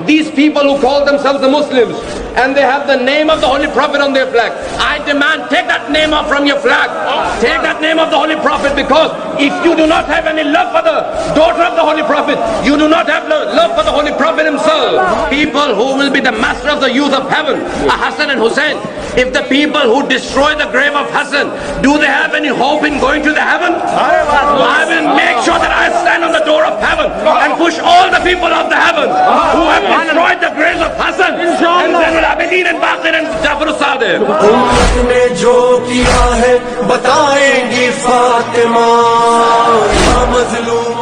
These people who call themselves the Muslims and they have the name of the Holy Prophet on their flag, I demand take that name off from your flag. Take that name of the Holy Prophet, because if you do not have any love for the daughter of the Holy Prophet, you do not have love for the Holy Prophet himself. People who will be the master of the youth of heaven are Hassan and Hussein. If the people who destroy the grave of Hassan, do they have any hope in going to the heaven? I will make sure that I stand on the door of heaven and push all the people of the heaven who have destroyed the graves of Hassan and Zainul Abidin and Baqi and Jafar Sadiq. उम्मत ने जो किया है बताएंगी फातिमा, मजलूम